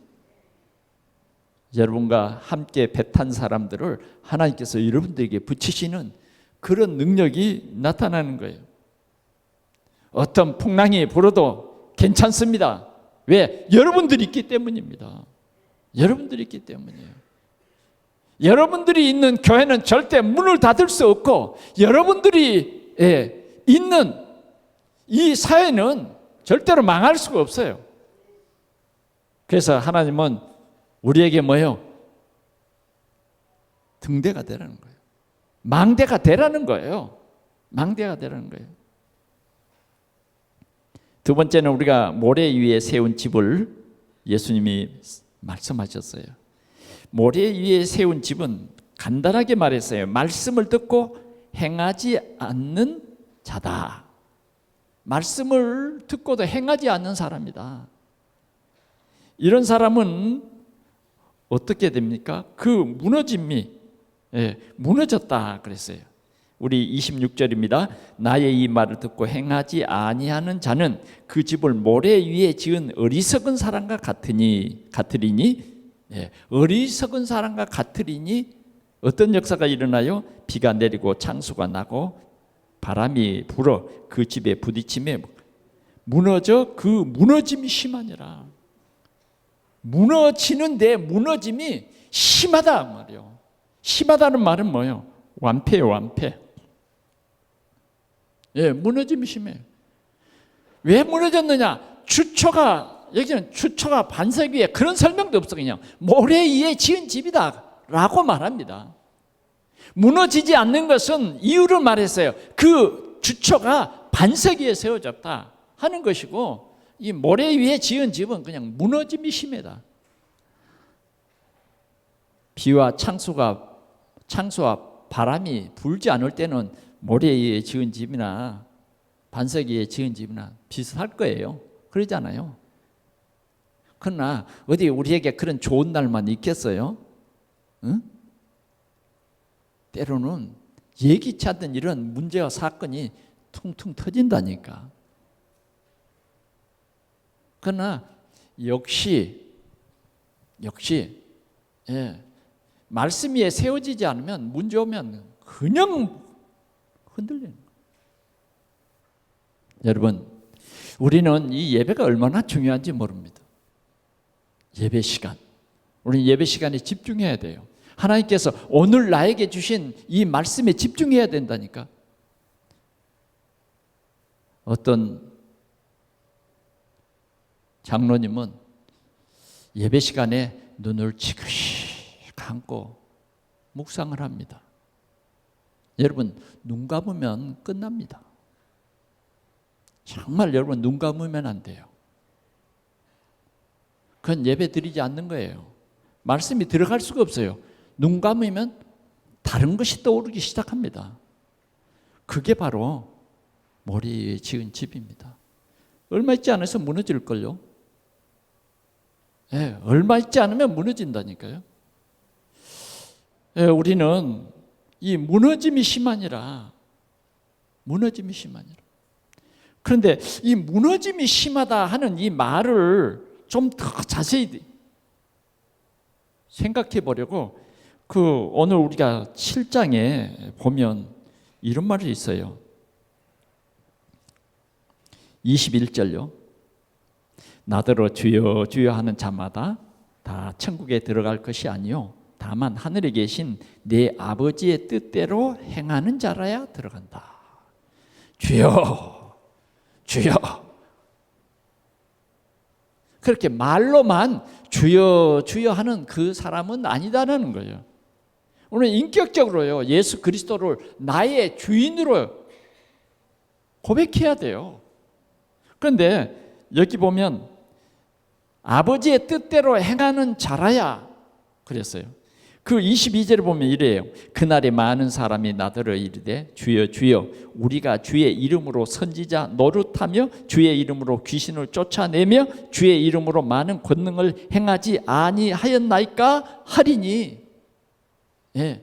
여러분과 함께 배 탄 사람들을 하나님께서 여러분들에게 붙이시는 그런 능력이 나타나는 거예요. 어떤 풍랑이 불어도 괜찮습니다. 왜? 여러분들이 있기 때문입니다. 여러분들이 있기 때문이에요. 여러분들이 있는 교회는 절대 문을 닫을 수 없고 여러분들이 있는 이 사회는 절대로 망할 수가 없어요. 그래서 하나님은 우리에게 등대가 되라는 거예요. 망대가 되라는 거예요. 망대가 되라는 거예요. 두 번째는 우리가 모래 위에 세운 집을 예수님이 말씀하셨어요. 모래 위에 세운 집은 간단하게 말했어요. 말씀을 듣고 행하지 않는 자다. 말씀을 듣고도 행하지 않는 사람이다. 이런 사람은 어떻게 됩니까? 그 무너짐이 무너졌다 그랬어요. 우리 26절입니다. 나의 이 말을 듣고 행하지 아니하는 자는 그 집을 모래 위에 지은 어리석은 사람과 같으리니 어리석은 사람과 같으리니 어떤 역사가 일어나요? 비가 내리고 창수가 나고 바람이 불어 그 집에 부딪힘에 무너져 그 무너짐이 심하니라. 무너지는데 무너짐이 심하다 말이요. 심하다는 말은 뭐예요? 완패예요, 완패. 무너짐이 심해요. 왜 무너졌느냐? 여기는 주초가 반석 위에 그런 설명도 없어. 그냥 모래 위에 지은 집이다 라고 말합니다. 무너지지 않는 것은 이유를 말했어요. 그 주초가 반석 위에 세워졌다 하는 것이고 이 모래 위에 지은 집은 그냥 무너짐이 심하다. 비와 창수와 바람이 불지 않을 때는 모래 위에 지은 집이나 반석 위에 지은 집이나 비슷할 거예요. 그러잖아요. 그러나 어디 우리에게 그런 좋은 날만 있겠어요? 응? 때로는 예기치 않던 이런 문제와 사건이 퉁퉁 터진다니까. 그러나 역시 말씀 위에 세워지지 않으면 문제 오면 그냥 흔들리는 거예요. 여러분, 우리는 이 예배가 얼마나 중요한지 모릅니다. 예배 시간. 우리는 예배 시간에 집중해야 돼요. 하나님께서 오늘 나에게 주신 이 말씀에 집중해야 된다니까. 어떤 장로님은 예배 시간에 눈을 지그시 감고 묵상을 합니다. 여러분, 눈 감으면 끝납니다. 정말 여러분, 눈 감으면 안 돼요. 그건 예배 드리지 않는 거예요. 말씀이 들어갈 수가 없어요. 눈 감으면 다른 것이 떠오르기 시작합니다. 그게 바로 모래 위에 지은 집입니다. 얼마 있지 않아서 무너질걸요. 얼마 있지 않으면 무너진다니까요. 우리는 이 무너짐이 심하니라. 그런데 이 무너짐이 심하다 하는 이 말을 좀 더 자세히 생각해 보려고 오늘 우리가 7장에 보면 이런 말이 있어요. 21절요. 나더러 주여 주여 하는 자마다 다 천국에 들어갈 것이 아니요 다만 하늘에 계신 내 아버지의 뜻대로 행하는 자라야 들어간다. 주여 주여. 그렇게 말로만 주여 주여 하는 그 사람은 아니다라는 거예요. 오늘 인격적으로요, 예수 그리스도를 나의 주인으로 고백해야 돼요. 그런데 여기 보면 아버지의 뜻대로 행하는 자라야 그랬어요. 그 22절에 보면 이래요. 그날에 많은 사람이 나더러 이르되 주여 주여 우리가 주의 이름으로 선지자 노릇하며 주의 이름으로 귀신을 쫓아내며 주의 이름으로 많은 권능을 행하지 아니하였나이까 하리니. 예.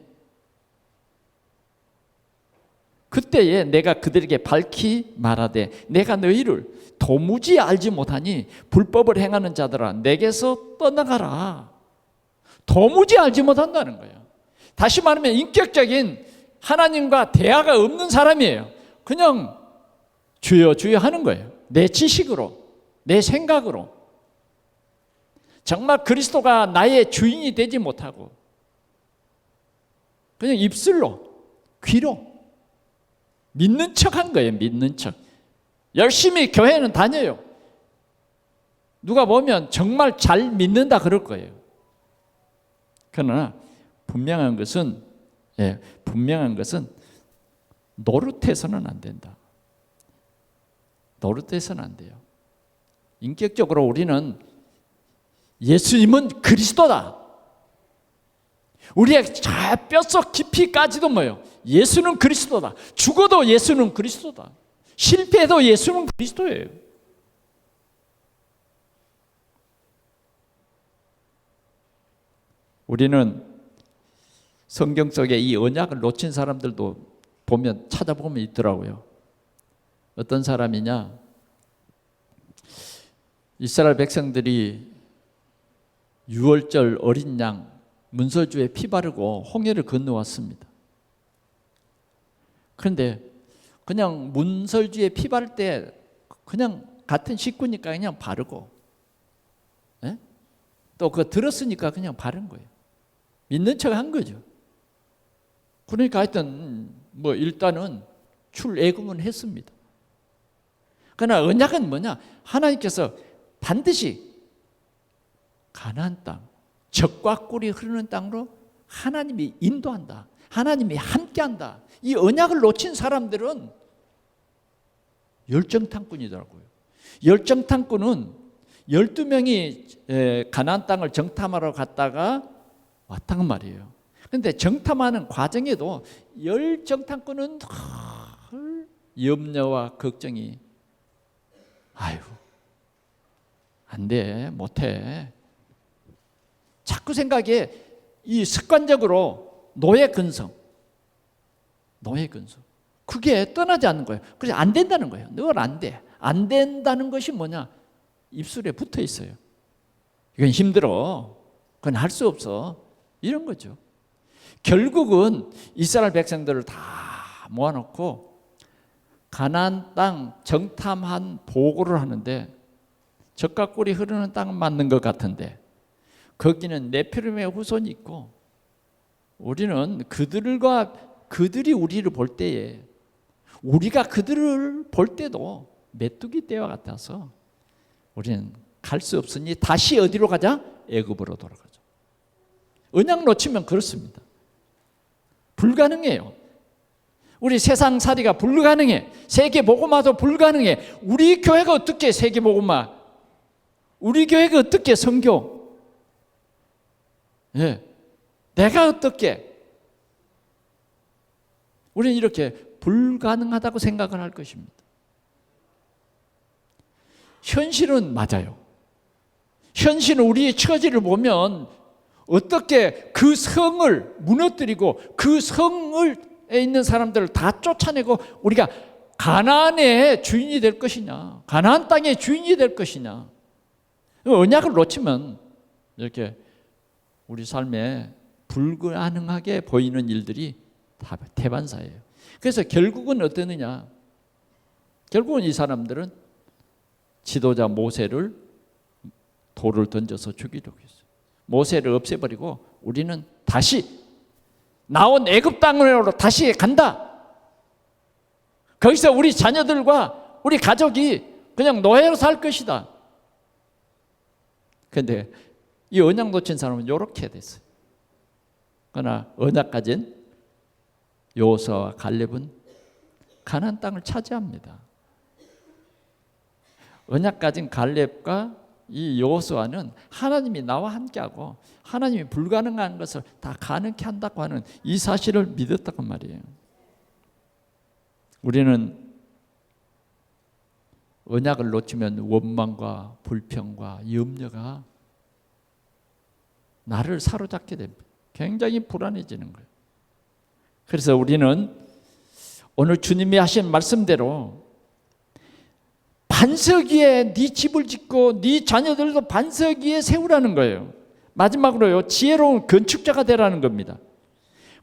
그때에 내가 그들에게 밝히 말하되 내가 너희를 도무지 알지 못하니 불법을 행하는 자들아 내게서 떠나가라. 도무지 알지 못한다는 거예요. 다시 말하면 인격적인 하나님과 대화가 없는 사람이에요. 그냥 주여 주여 하는 거예요. 내 지식으로, 내 생각으로. 정말 그리스도가 나의 주인이 되지 못하고 그냥 입술로, 귀로 믿는 척한 거예요. 믿는 척. 열심히 교회는 다녀요. 누가 보면 정말 잘 믿는다 그럴 거예요. 그러나 분명한 것은 노릇해서는 안 된다. 노릇해서는 안 돼요. 인격적으로 우리는 예수님은 그리스도다. 우리의 뼛속 깊이까지도 뭐예요? 예수는 그리스도다. 죽어도 예수는 그리스도다. 실패해도 예수는 그리스도예요. 우리는 성경 속에 이 언약을 놓친 사람들도 보면 찾아보면 있더라고요. 어떤 사람이냐? 이스라엘 백성들이 유월절 어린 양 문설주에 피 바르고 홍해를 건너왔습니다. 그런데 그냥 문설주에 피 바를 때 그냥 같은 식구니까 그냥 바르고, 예? 또 그거 들었으니까 그냥 바른 거예요. 믿는 척 한 거죠. 그러니까 하여튼 일단은 출애굽은 했습니다. 그러나 언약은 뭐냐? 하나님께서 반드시 가나안 땅, 젖과 꿀이 흐르는 땅으로 하나님이 인도한다. 하나님이 함께한다. 이 언약을 놓친 사람들은 열정탐꾼이더라고요. 열정탐꾼은 12명이 가나안 땅을 정탐하러 갔다가 왔단 말이에요. 그런데 정탐하는 과정에도 열정탐꾼은 염려와 걱정이 안 돼, 못해. 자꾸 생각에 이 습관적으로 노예 근성. 그게 떠나지 않는 거예요. 그래서 안 된다는 거예요. 늘 안 돼. 안 된다는 것이 뭐냐? 입술에 붙어 있어요. 이건 힘들어. 그건 할 수 없어. 이런 거죠. 결국은 이스라엘 백성들을 다 모아놓고 가나안 땅 정탐한 보고를 하는데 젖과 꿀이 흐르는 땅은 맞는 것 같은데 거기는 네피림의 후손이 있고 우리는 그들이 우리를 볼 때에 우리가 그들을 볼 때도 메뚜기 떼와 같아서 우리는 갈 수 없으니 다시 어디로 가자? 애굽으로 돌아가죠. 언약 놓치면 그렇습니다. 불가능해요. 우리 세상살이가 불가능해. 세계복음화도 불가능해. 우리 교회가 어떻게 세계복음화? 우리 교회가 어떻게 선교? 내가 어떻게? 우리는 이렇게 불가능하다고 생각을 할 것입니다. 현실은 맞아요. 현실은 우리의 처지를 보면 어떻게 그 성을 무너뜨리고 그 성에 있는 사람들을 다 쫓아내고 우리가 가나안의 주인이 될 것이냐, 가나안 땅의 주인이 될 것이냐. 언약을 놓치면 이렇게 우리 삶에 불가능하게 보이는 일들이 다 태반사예요. 그래서 결국은 어떠느냐? 결국은 이 사람들은 지도자 모세를 돌을 던져서 죽이려고 했어요. 모세를 없애버리고 우리는 다시 나온 애굽 땅으로 다시 간다. 거기서 우리 자녀들과 우리 가족이 그냥 노예로 살 것이다. 그런데 이 언약 놓친 사람은 이렇게 됐어요. 그러나 언약 가진 여호수아와 갈렙은 가나안 땅을 차지합니다. 언약 가진 갈렙과 이 여호수아는 하나님이 나와 함께하고 하나님이 불가능한 것을 다 가능케 한다고 하는 이 사실을 믿었다고 말이에요. 우리는 언약을 놓치면 원망과 불평과 염려가 나를 사로잡게 됩니다. 굉장히 불안해지는 거예요. 그래서 우리는 오늘 주님이 하신 말씀대로 반석 위에 네 집을 짓고 네 자녀들도 반석 위에 세우라는 거예요. 마지막으로요, 지혜로운 건축자가 되라는 겁니다.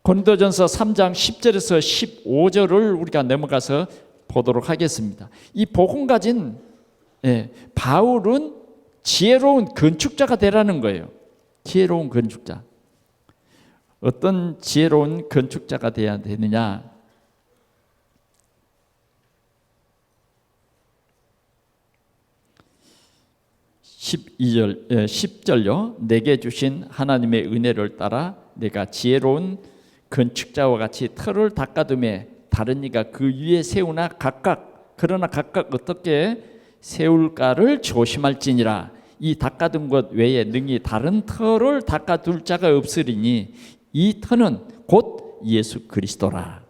고린도전서 3장 10절에서 15절을 우리가 넘어가서 보도록 하겠습니다. 이 복음 가진 바울은 지혜로운 건축자가 되라는 거예요. 지혜로운 건축자. 어떤 지혜로운 건축자가 돼야 되느냐? 10절요. 내게 주신 하나님의 은혜를 따라 내가 지혜로운 건축자와 같이 틀을 닦아두매 다른 이가 그 위에 세우나 그러나 각각 어떻게 세울까를 조심할지니라. 이 닦아둔 것 외에 능히 다른 터를 닦아둘 자가 없으리니 이 터는 곧 예수 그리스도라.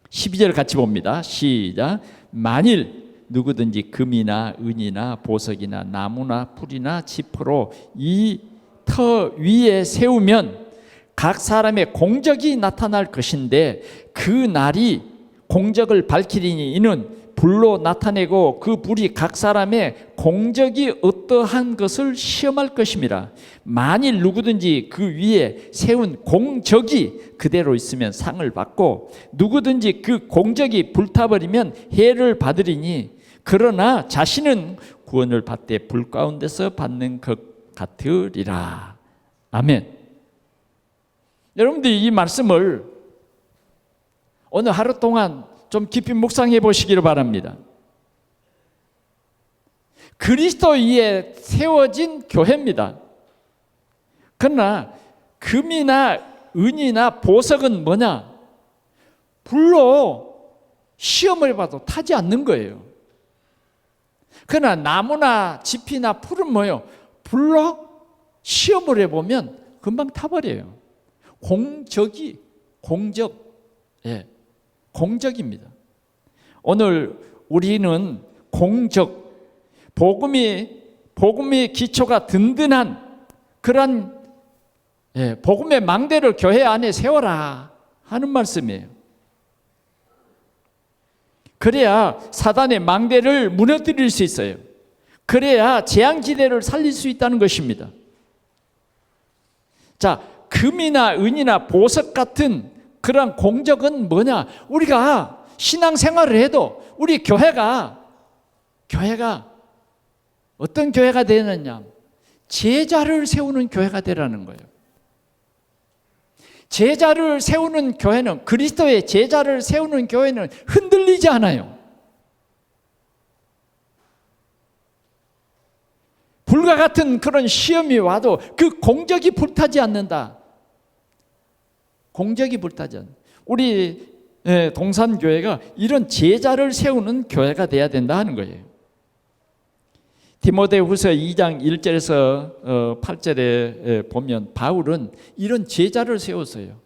12절 같이 봅니다. 시작. 만일 누구든지 금이나 은이나 보석이나 나무나 풀이나 지퍼로 이 터 위에 세우면 각 사람의 공적이 나타날 것인데 그 날이 공적을 밝히리니 이는 불로 나타내고 그 불이 각 사람의 공적이 어떠한 것을 시험할 것임이라. 만일 누구든지 그 위에 세운 공적이 그대로 있으면 상을 받고 누구든지 그 공적이 불타버리면 해를 받으리니 그러나 자신은 구원을 받되 불 가운데서 받는 것 같으리라. 아멘. 여러분들이 이 말씀을 오늘 하루 동안 좀 깊이 묵상해 보시기를 바랍니다. 그리스도 위에 세워진 교회입니다. 그러나 금이나 은이나 보석은 뭐냐? 불로 시험을 해봐도 타지 않는 거예요. 그러나 나무나 짚이나 풀은 뭐예요? 불로 시험을 해보면 금방 타버려요. 공적입니다. 오늘 우리는 복음의 기초가 든든한 그런 복음의 망대를 교회 안에 세워라 하는 말씀이에요. 그래야 사단의 망대를 무너뜨릴 수 있어요. 그래야 재앙지대를 살릴 수 있다는 것입니다. 자, 금이나 은이나 보석 같은 그런 공적은 뭐냐? 우리가 신앙생활을 해도 우리 교회가 어떤 교회가 되느냐? 제자를 세우는 교회가 되라는 거예요. 제자를 세우는 교회는, 그리스도의 제자를 세우는 교회는 흔들리지 않아요. 불과 같은 그런 시험이 와도 그 공적이 불타지 않는다. 공적이 불타지 않는다. 우리 동산교회가 이런 제자를 세우는 교회가 돼야 된다 하는 거예요. 디모데후서 2장 1절에서 8절에 보면 바울은 이런 제자를 세웠어요.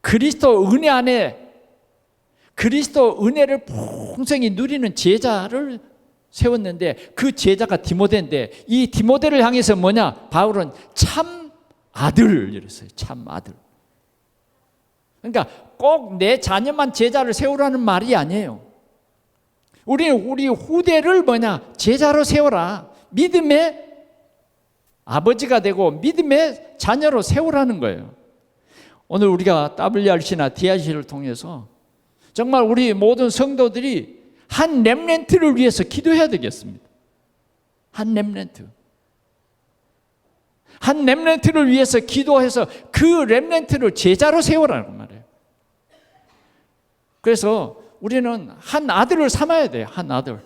그리스도 은혜 안에 그리스도 은혜를 풍성히 누리는 제자를 세웠는데 그 제자가 디모데인데 이 디모데를 향해서 뭐냐? 바울은 참 아들 이랬어요. 참 아들. 그러니까 꼭 내 자녀만 제자를 세우라는 말이 아니에요. 우리 후대를 뭐냐? 제자로 세워라. 믿음의 아버지가 되고 믿음의 자녀로 세우라는 거예요. 오늘 우리가 WRC나 DRC를 통해서 정말 우리 모든 성도들이 한 렘넌트를 위해서 기도해야 되겠습니다. 한 렘넌트. 한 렘넌트를 위해서 기도해서 그 렘넌트를 제자로 세우라는 말이에요. 그래서 우리는 한 아들을 삼아야 돼요. 한 아들.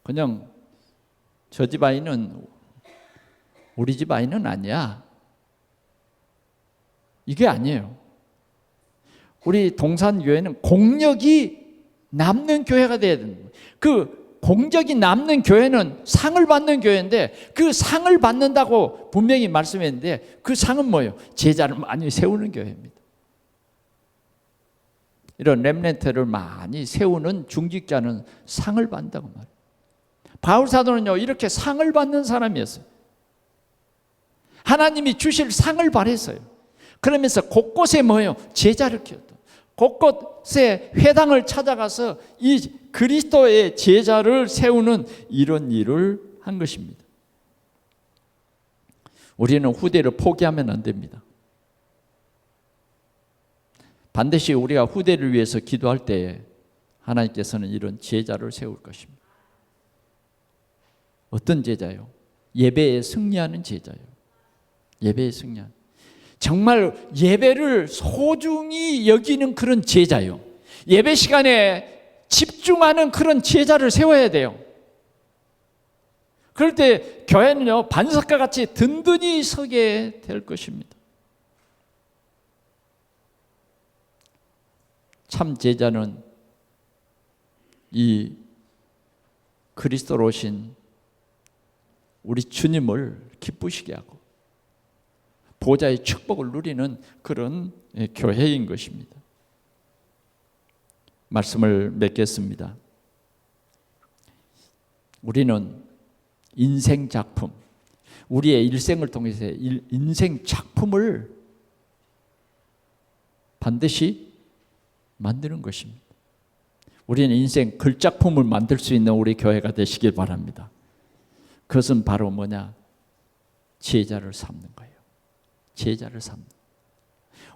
그냥 저 집 아이는 우리 집 아이는 아니야. 이게 아니에요. 우리 동산교회는 공력이 남는 교회가 돼야 되는 거예요. 그 공적이 남는 교회는 상을 받는 교회인데 그 상을 받는다고 분명히 말씀했는데 그 상은 뭐예요? 제자를 많이 세우는 교회입니다. 이런 렘넌트를 많이 세우는 중직자는 상을 받는다고 말해요. 바울 사도는요 이렇게 상을 받는 사람이었어요. 하나님이 주실 상을 바랬어요. 그러면서 곳곳에 뭐예요? 제자를 키웠다. 곳곳에 회당을 찾아가서 이 그리스도의 제자를 세우는 이런 일을 한 것입니다. 우리는 후대를 포기하면 안 됩니다. 반드시 우리가 후대를 위해서 기도할 때에 하나님께서는 이런 제자를 세울 것입니다. 어떤 제자요? 예배에 승리하는 제자요. 예배에 승리하는. 정말 예배를 소중히 여기는 그런 제자요. 예배 시간에 집중하는 그런 제자를 세워야 돼요. 그럴 때 교회는요 반석과 같이 든든히 서게 될 것입니다. 참 제자는 이 그리스도로 오신 우리 주님을 기쁘시게 하고 보좌의 축복을 누리는 그런 교회인 것입니다. 말씀을 맺겠습니다. 우리는 인생 작품, 우리의 일생을 통해서 인생 작품을 반드시 만드는 것입니다. 우리는 인생 글작품을 만들 수 있는 우리 교회가 되시길 바랍니다. 그것은 바로 뭐냐? 제자를 삼는 거예요. 제자를 삼는.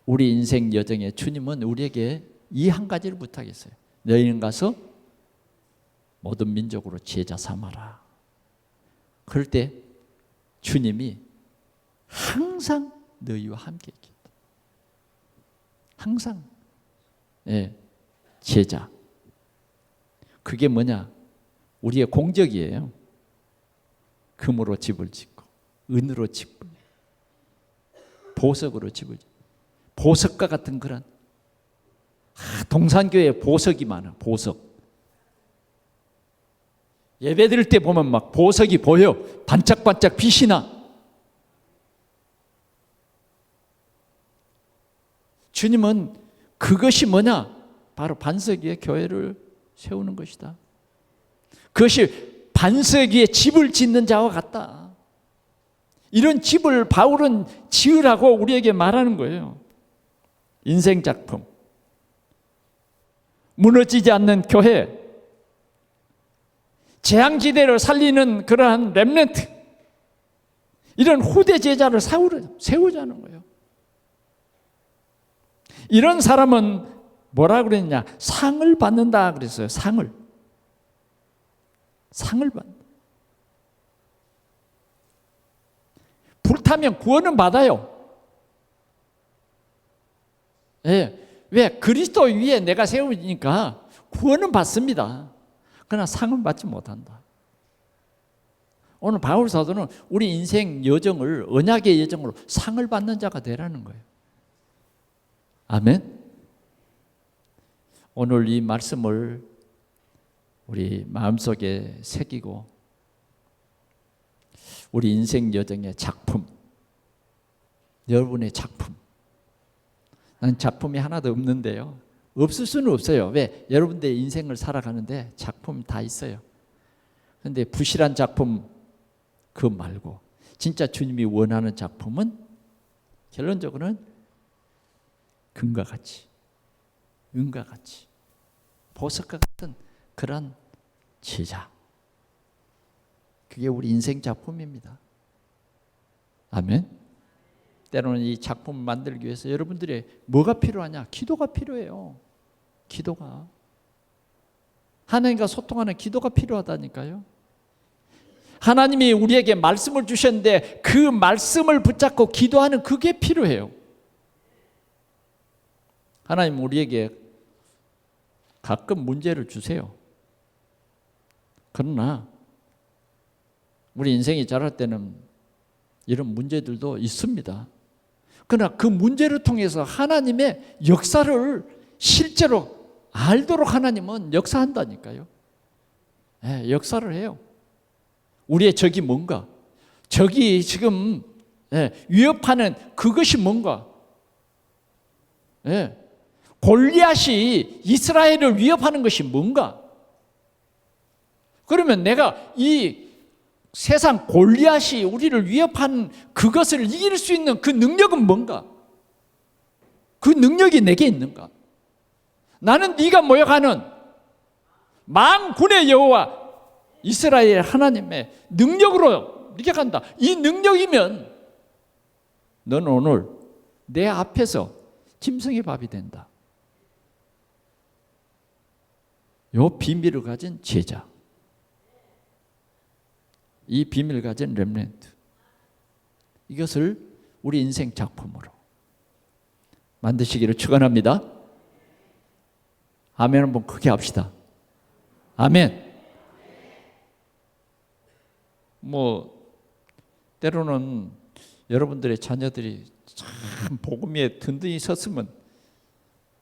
우리 인생 여정에 주님은 우리에게 이 한 가지를 부탁했어요. 너희는 가서 모든 민족으로 제자 삼아라. 그럴 때 주님이 항상 너희와 함께 있겠다. 항상. 예, 제자. 그게 뭐냐? 우리의 공적이에요. 금으로 집을 짓고 은으로 집을 보석으로 집을 짓고 보석과 같은 그런 동산교회에 보석이 많아. 보석. 예배 드릴 때 보면 막 보석이 보여. 반짝반짝 빛이 나. 주님은 그것이 뭐냐? 바로 반석 위에 교회를 세우는 것이다. 그것이 반석 위에 집을 짓는 자와 같다. 이런 집을 바울은 지으라고 우리에게 말하는 거예요. 인생 작품. 무너지지 않는 교회. 재앙지대를 살리는 그러한 렘넌트. 이런 후대 제자를 세우자는 거예요. 이런 사람은 뭐라 그랬냐? 상을 받는다 그랬어요. 상을 받는다. 불타면 구원은 받아요. 예. 왜? 그리스도 위에 내가 세우니까 구원은 받습니다. 그러나 상은 받지 못한다. 오늘 바울 사도는 우리 인생 여정을 언약의 여정으로 상을 받는 자가 되라는 거예요. 아멘. 오늘 이 말씀을 우리 마음속에 새기고 우리 인생 여정의 작품, 여러분의 작품. 난 작품이 하나도 없는데요. 없을 수는 없어요. 왜? 여러분들의 인생을 살아가는데 작품 다 있어요. 그런데 부실한 작품 그거 말고 진짜 주님이 원하는 작품은 결론적으로는 금과 같이, 은과 같이, 보석과 같은 그런 제자. 그게 우리 인생 작품입니다. 아멘. 때로는 이 작품을 만들기 위해서 여러분들의 뭐가 필요하냐? 기도가 필요해요. 기도가. 하나님과 소통하는 기도가 필요하다니까요. 하나님이 우리에게 말씀을 주셨는데 그 말씀을 붙잡고 기도하는 그게 필요해요. 하나님 우리에게 가끔 문제를 주세요. 그러나 우리 인생이 자랄 때는 이런 문제들도 있습니다. 그러나 그 문제를 통해서 하나님의 역사를 실제로 알도록 하나님은 역사한다니까요. 네, 역사를 해요. 우리의 적이 뭔가? 적이 지금 위협하는 그것이 뭔가? 골리앗이 이스라엘을 위협하는 것이 뭔가? 그러면 내가 이 세상 골리앗이 우리를 위협하는 그것을 이길 수 있는 그 능력은 뭔가? 그 능력이 내게 있는가? 나는 네가 모여가는 만군의 여호와 이스라엘 하나님의 능력으로 이렇게 간다. 이 능력이면 너는 오늘 내 앞에서 짐승의 밥이 된다. 이 비밀을 가진 제자, 이 비밀을 가진 렘넌트, 이것을 우리 인생 작품으로 만드시기를 축원합니다. 아멘 한번 크게 합시다. 아멘. 때로는 여러분들의 자녀들이 참 복음 위에 든든히 섰으면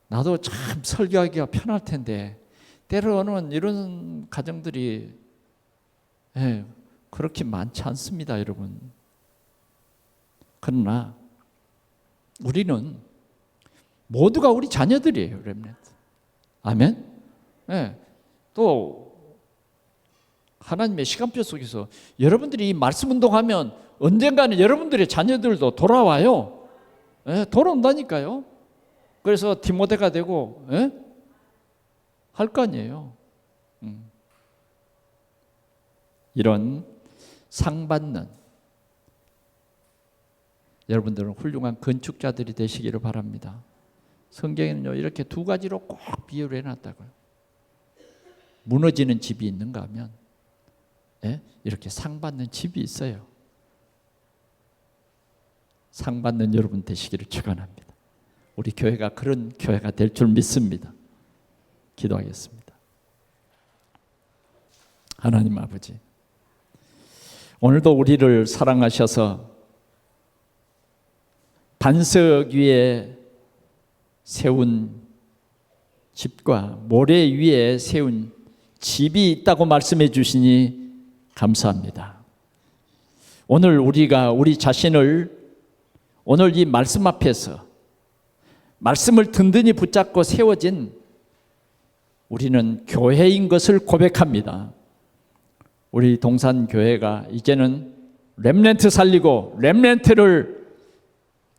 나도 참 설교하기가 편할 텐데 때로는 이런 가정들이 그렇게 많지 않습니다, 여러분. 그러나 우리는 모두가 우리 자녀들이에요, 렘넌트. 아멘. 또 하나님의 시간표 속에서 여러분들이 이 말씀 운동하면 언젠가는 여러분들의 자녀들도 돌아와요. 돌아온다니까요. 그래서 디모데가 되고 할 거 아니에요. 이런 상 받는 여러분들은 훌륭한 건축자들이 되시기를 바랍니다. 성경에는요 이렇게 두 가지로 꼭 비유를 해놨다고요. 무너지는 집이 있는가 하면 이렇게 상 받는 집이 있어요. 상 받는 여러분 되시기를 축원합니다. 우리 교회가 그런 교회가 될 줄 믿습니다. 기도하겠습니다. 하나님 아버지, 오늘도 우리를 사랑하셔서 반석 위에 세운 집과 모래 위에 세운 집이 있다고 말씀해 주시니 감사합니다. 오늘 우리가 우리 자신을 오늘 이 말씀 앞에서 말씀을 든든히 붙잡고 세워진 우리는 교회인 것을 고백합니다. 우리 동산교회가 이제는 렘넌트 살리고 렘넌트를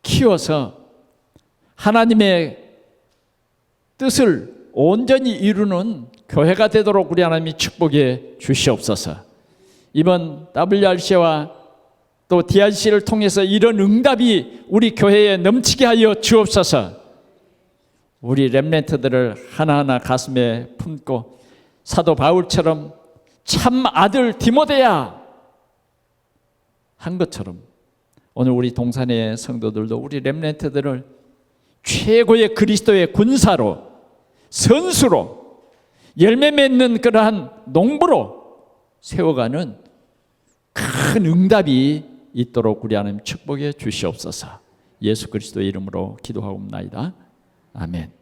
키워서 하나님의 뜻을 온전히 이루는 교회가 되도록 우리 하나님이 축복해 주시옵소서. 이번 WRC와 또 DRC를 통해서 이런 응답이 우리 교회에 넘치게 하여 주옵소서. 우리 렘넌트들을 하나하나 가슴에 품고 사도 바울처럼 참 아들 디모데야 한 것처럼 오늘 우리 동산의 성도들도 우리 렘넌트들을 최고의 그리스도의 군사로, 선수로, 열매 맺는 그러한 농부로 세워가는 큰 응답이 있도록 우리 하나님 축복해 주시옵소서. 예수 그리스도의 이름으로 기도하옵나이다. 아멘.